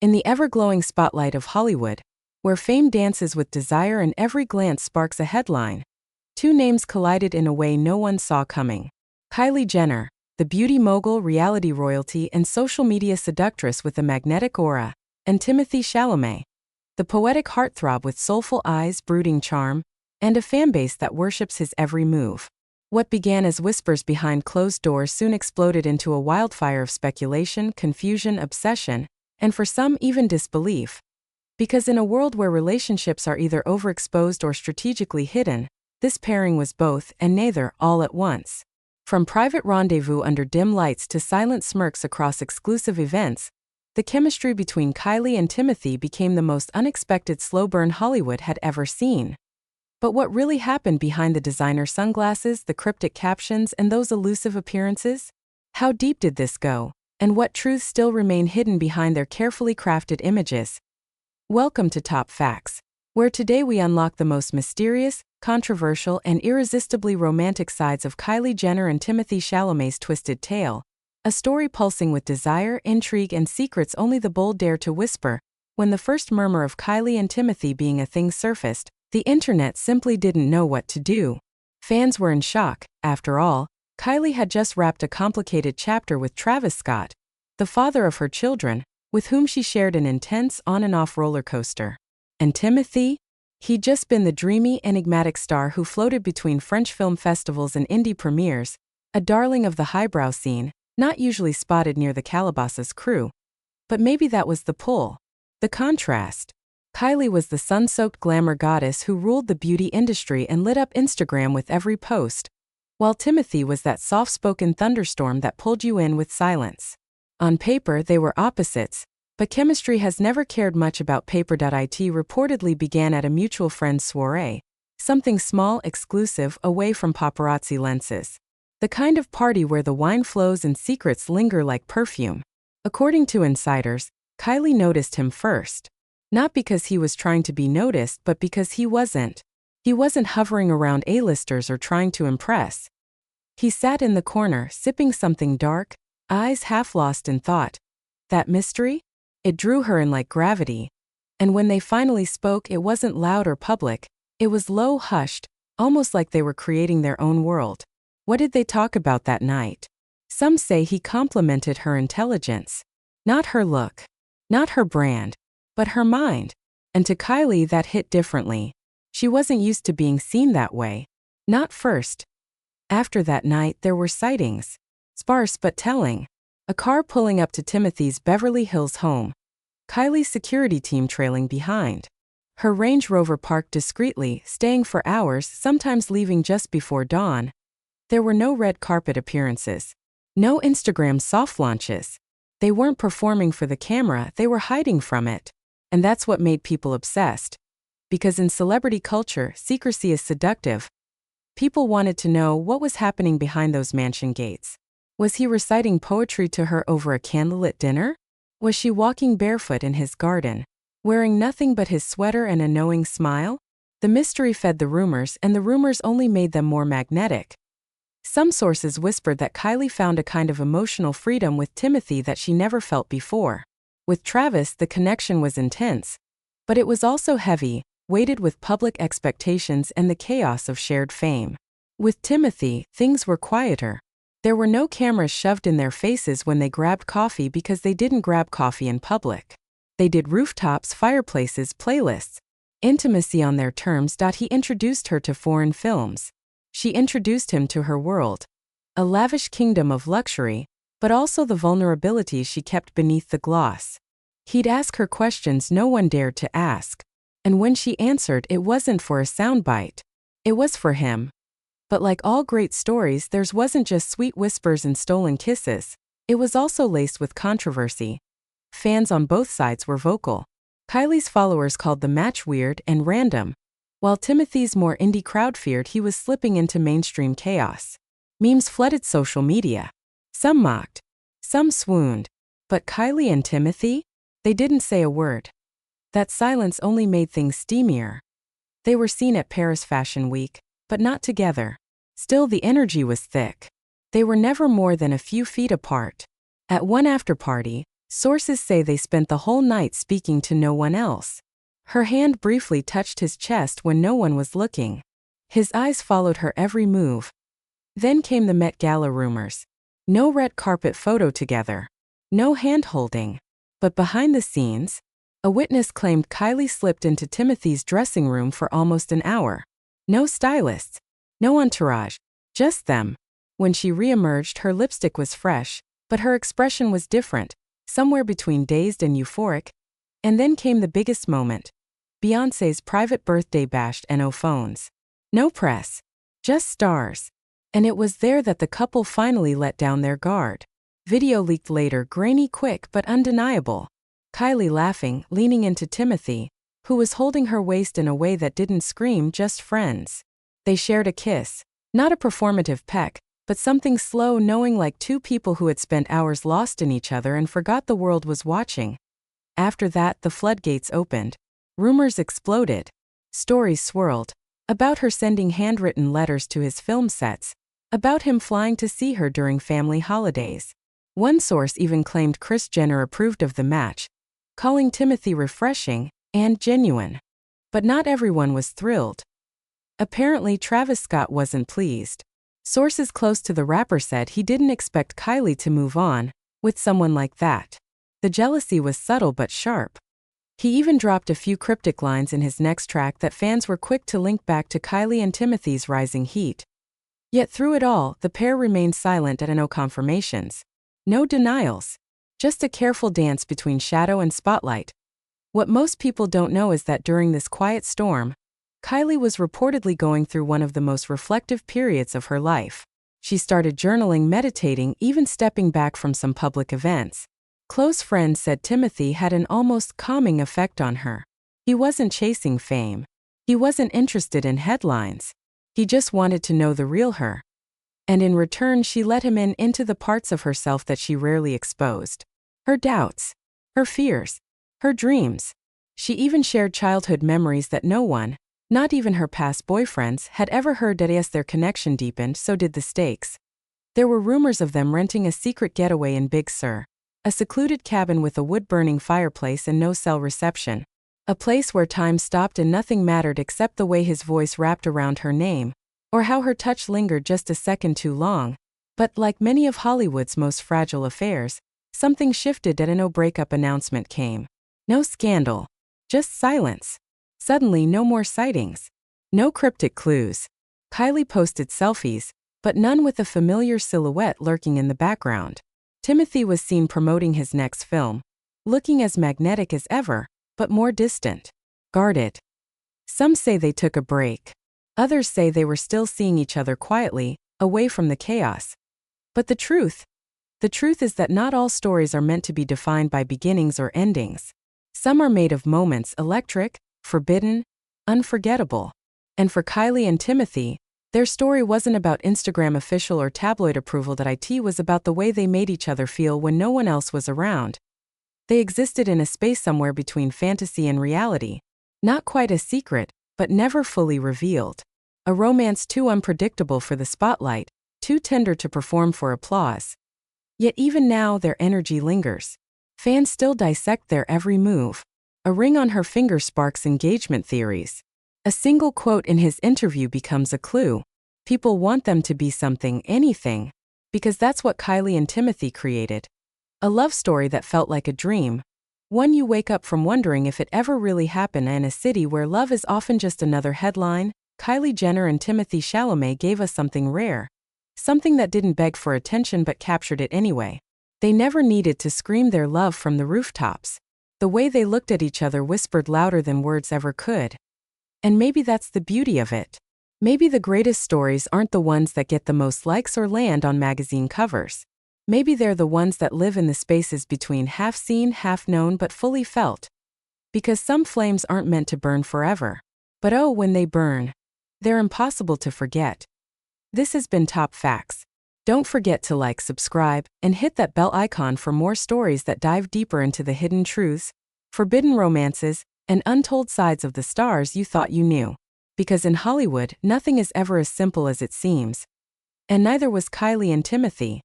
In the ever-glowing spotlight of Hollywood, where fame dances with desire and every glance sparks a headline, two names collided in a way no one saw coming. Kylie Jenner, the beauty mogul, reality royalty, and social media seductress with a magnetic aura, and Timothée Chalamet, the poetic heartthrob with soulful eyes, brooding charm, and a fanbase that worships his every move. What began as whispers behind closed doors soon exploded into a wildfire of speculation, confusion, obsession, and for some even disbelief. Because in a world where relationships are either overexposed or strategically hidden, this pairing was both and neither all at once. From private rendezvous under dim lights to silent smirks across exclusive events, the chemistry between Kylie and Timothée became the most unexpected slow burn Hollywood had ever seen. But what really happened behind the designer sunglasses, the cryptic captions, and those elusive appearances? How deep did this go? And what truths still remain hidden behind their carefully crafted images? Welcome to Top Facts, where today we unlock the most mysterious, controversial, and irresistibly romantic sides of Kylie Jenner and Timothée Chalamet's twisted tale, a story pulsing with desire, intrigue, and secrets only the bold dare to whisper. When the first murmur of Kylie and Timothée being a thing surfaced, the internet simply didn't know what to do. Fans were in shock. After all, Kylie had just wrapped a complicated chapter with Travis Scott, the father of her children, with whom she shared an intense on-and-off roller coaster. And Timothée? He'd just been the dreamy, enigmatic star who floated between French film festivals and indie premieres, a darling of the highbrow scene, not usually spotted near the Calabasas crew. But maybe that was the pull. The contrast. Kylie was the sun-soaked glamour goddess who ruled the beauty industry and lit up Instagram with every post, while Timothée was that soft-spoken thunderstorm that pulled you in with silence. On paper, they were opposites, but chemistry has never cared much about paper. It reportedly began at a mutual friend's soiree, something small, exclusive, away from paparazzi lenses. The kind of party where the wine flows and secrets linger like perfume. According to insiders, Kylie noticed him first. Not because he was trying to be noticed, but because he wasn't. He wasn't hovering around A-listers or trying to impress. He sat in the corner, sipping something dark, eyes half lost in thought. That mystery? It drew her in like gravity. And when they finally spoke, it wasn't loud or public. It was low, hushed, almost like they were creating their own world. What did they talk about that night? Some say he complimented her intelligence. Not her look. Not her brand. But her mind. And to Kylie that hit differently. She wasn't used to being seen that way. Not first. After that night there were sightings. Sparse but telling. A car pulling up to Timothée's Beverly Hills home. Kylie's security team trailing behind. Her Range Rover parked discreetly, staying for hours, sometimes leaving just before dawn. There were no red carpet appearances. No Instagram soft launches. They weren't performing for the camera, they were hiding from it. And that's what made people obsessed. Because in celebrity culture, secrecy is seductive. People wanted to know what was happening behind those mansion gates. Was he reciting poetry to her over a candlelit dinner? Was she walking barefoot in his garden, wearing nothing but his sweater and a knowing smile? The mystery fed the rumors, and the rumors only made them more magnetic. Some sources whispered that Kylie found a kind of emotional freedom with Timothée that she never felt before. With Travis, the connection was intense, but it was also heavy, weighted with public expectations and the chaos of shared fame. With Timothée, things were quieter. There were no cameras shoved in their faces when they grabbed coffee because they didn't grab coffee in public. They did rooftops, fireplaces, playlists. Intimacy on their terms. He introduced her to foreign films. She introduced him to her world. A lavish kingdom of luxury, but also the vulnerabilities she kept beneath the gloss. He'd ask her questions no one dared to ask. And when she answered, it wasn't for a soundbite. It was for him. But like all great stories, theirs wasn't just sweet whispers and stolen kisses. It was also laced with controversy. Fans on both sides were vocal. Kylie's followers called the match weird and random, while Timothée's more indie crowd feared he was slipping into mainstream chaos. Memes flooded social media. Some mocked. Some swooned. But Kylie and Timothée? They didn't say a word. That silence only made things steamier. They were seen at Paris Fashion Week, but not together. Still, the energy was thick. They were never more than a few feet apart. At one after-party, Sources say they spent the whole night speaking to no one else. Her hand briefly touched his chest when no one was looking. His eyes followed her every move. Then came the Met Gala rumors. No red carpet photo together. No hand-holding. But behind the scenes, a witness claimed Kylie slipped into Timothee's dressing room for almost an hour. No stylists. No entourage. Just them. When she re-emerged, her lipstick was fresh, but her expression was different, somewhere between dazed and euphoric. And then came the biggest moment. Beyoncé's private birthday bash, no phones. No press. Just stars. And it was there that the couple finally let down their guard. Video leaked later, grainy, quick but undeniable. Kylie laughing, leaning into Timothée, who was holding her waist in a way that didn't scream just friends. They shared a kiss. Not a performative peck, but something slow, knowing, like two people who had spent hours lost in each other and forgot the world was watching. After that, the floodgates opened. Rumors exploded. Stories swirled. About her sending handwritten letters to his film sets. About him flying to see her during family holidays. One source even claimed Kris Jenner approved of the match, calling Timothée refreshing and genuine. But not everyone was thrilled. Apparently, Travis Scott wasn't pleased. Sources close to the rapper said he didn't expect Kylie to move on with someone like that. The jealousy was subtle but sharp. He even dropped a few cryptic lines in his next track that fans were quick to link back to Kylie and Timothee's rising heat. Yet through it all, the pair remained silent at no confirmations. No denials. Just a careful dance between shadow and spotlight. What most people don't know is that during this quiet storm, Kylie was reportedly going through one of the most reflective periods of her life. She started journaling, meditating, even stepping back from some public events. Close friends said Timothée had an almost calming effect on her. He wasn't chasing fame. He wasn't interested in headlines. He just wanted to know the real her. And in return, she let him into the parts of herself that she rarely exposed. Her doubts. Her fears. Her dreams. She even shared childhood memories that no one, not even her past boyfriends, had ever heard. As their connection deepened, so did the stakes. There were rumors of them renting a secret getaway in Big Sur. A secluded cabin with a wood-burning fireplace and no cell reception. A place where time stopped and nothing mattered except the way his voice wrapped around her name, or how her touch lingered just a second too long. But like many of Hollywood's most fragile affairs, something shifted at no breakup announcement came. No scandal. Just silence. Suddenly, no more sightings. No cryptic clues. Kylie posted selfies, but none with a familiar silhouette lurking in the background. Timothée was seen promoting his next film, looking as magnetic as ever, but more distant. Guarded. Some say they took a break. Others say they were still seeing each other quietly, away from the chaos. But the truth is that not all stories are meant to be defined by beginnings or endings. Some are made of moments, electric, forbidden, unforgettable. And for Kylie and Timothée, their story wasn't about Instagram official or tabloid approval. It was about the way they made each other feel when no one else was around. They existed in a space somewhere between fantasy and reality. Not quite a secret, but never fully revealed. A romance too unpredictable for the spotlight, too tender to perform for applause. Yet even now their energy lingers. Fans still dissect their every move. A ring on her finger sparks engagement theories. A single quote in his interview becomes a clue. People want them to be something, anything. Because that's what Kylie and Timothée created. A love story that felt like a dream. One you wake up from wondering if it ever really happened. In a city where love is often just another headline, Kylie Jenner and Timothée Chalamet gave us something rare. Something that didn't beg for attention but captured it anyway. They never needed to scream their love from the rooftops. The way they looked at each other whispered louder than words ever could. And maybe that's the beauty of it. Maybe the greatest stories aren't the ones that get the most likes or land on magazine covers. Maybe they're the ones that live in the spaces between half seen, half known but fully felt. Because some flames aren't meant to burn forever. But oh, when they burn, they're impossible to forget. This has been Top Facts. Don't forget to like, subscribe, and hit that bell icon for more stories that dive deeper into the hidden truths, forbidden romances, and untold sides of the stars you thought you knew. Because in Hollywood, nothing is ever as simple as it seems. And neither was Kylie and Timothée.